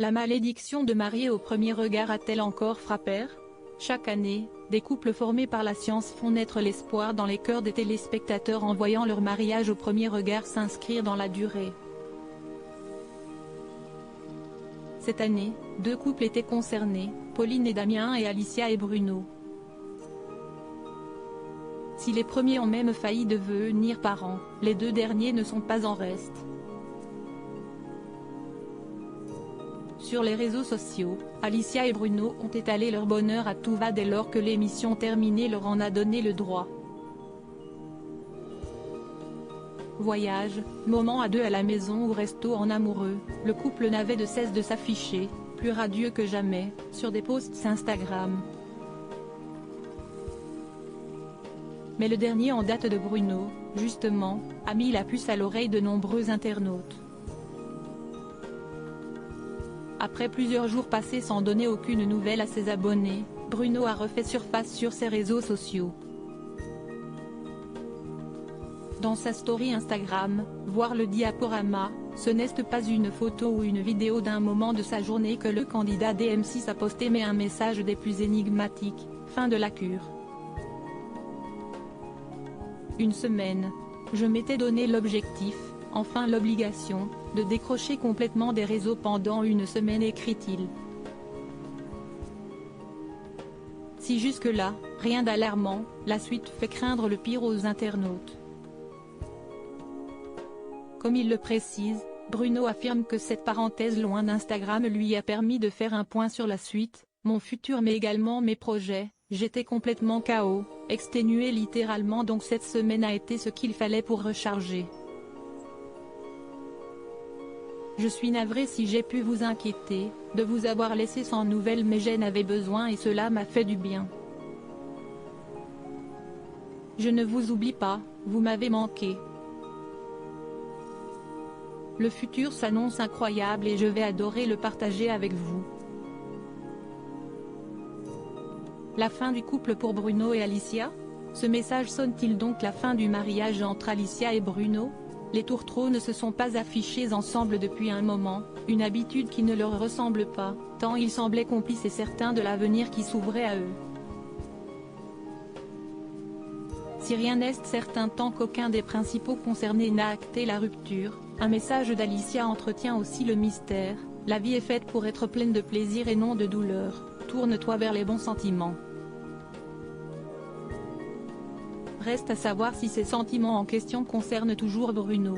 La malédiction de marier au premier regard a-t-elle encore frappé? Chaque année, des couples formés par la science font naître l'espoir dans les cœurs des téléspectateurs en voyant leur mariage au premier regard s'inscrire dans la durée. Cette année, 2 couples étaient concernés, Pauline et Damien et Alicia et Bruno. Si les premiers ont même failli devenir parents, les 2 derniers ne sont pas en reste. Sur les réseaux sociaux, Alicia et Bruno ont étalé leur bonheur à tout va dès lors que l'émission terminée leur en a donné le droit. Voyage, moments à 2 à la maison ou resto en amoureux, le couple n'avait de cesse de s'afficher, plus radieux que jamais, sur des posts Instagram. Mais le dernier en date de Bruno, justement, a mis la puce à l'oreille de nombreux internautes. Après plusieurs jours passés sans donner aucune nouvelle à ses abonnés, Bruno a refait surface sur ses réseaux sociaux. Dans sa story Instagram, voir le diaporama, ce n'est pas une photo ou une vidéo d'un moment de sa journée que le candidat d'M6 a posté mais un message des plus énigmatiques, fin de la cure. Une semaine. Je m'étais donné l'objectif, enfin l'obligation, de décrocher complètement des réseaux pendant une semaine, écrit-il. Si jusque-là, rien d'alarmant, la suite fait craindre le pire aux internautes. Comme il le précise, Bruno affirme que cette parenthèse loin d'Instagram lui a permis de faire un point sur la suite, mon futur mais également mes projets, j'étais complètement KO, exténué littéralement, donc cette semaine a été ce qu'il fallait pour recharger. Je suis navré si j'ai pu vous inquiéter, de vous avoir laissé sans nouvelles, mais j'en avais besoin et cela m'a fait du bien. Je ne vous oublie pas, vous m'avez manqué. Le futur s'annonce incroyable et je vais adorer le partager avec vous. La fin du couple pour Bruno et Alicia? Ce message sonne-t-il donc la fin du mariage entre Alicia et Bruno? Les tourtereaux ne se sont pas affichés ensemble depuis un moment, une habitude qui ne leur ressemble pas, tant ils semblaient complices et certains de l'avenir qui s'ouvrait à eux. Si rien n'est certain tant qu'aucun des principaux concernés n'a acté la rupture, un message d'Alicia entretient aussi le mystère, la vie est faite pour être pleine de plaisir et non de douleur, tourne-toi vers les bons sentiments. Reste à savoir si ces sentiments en question concernent toujours Bruno.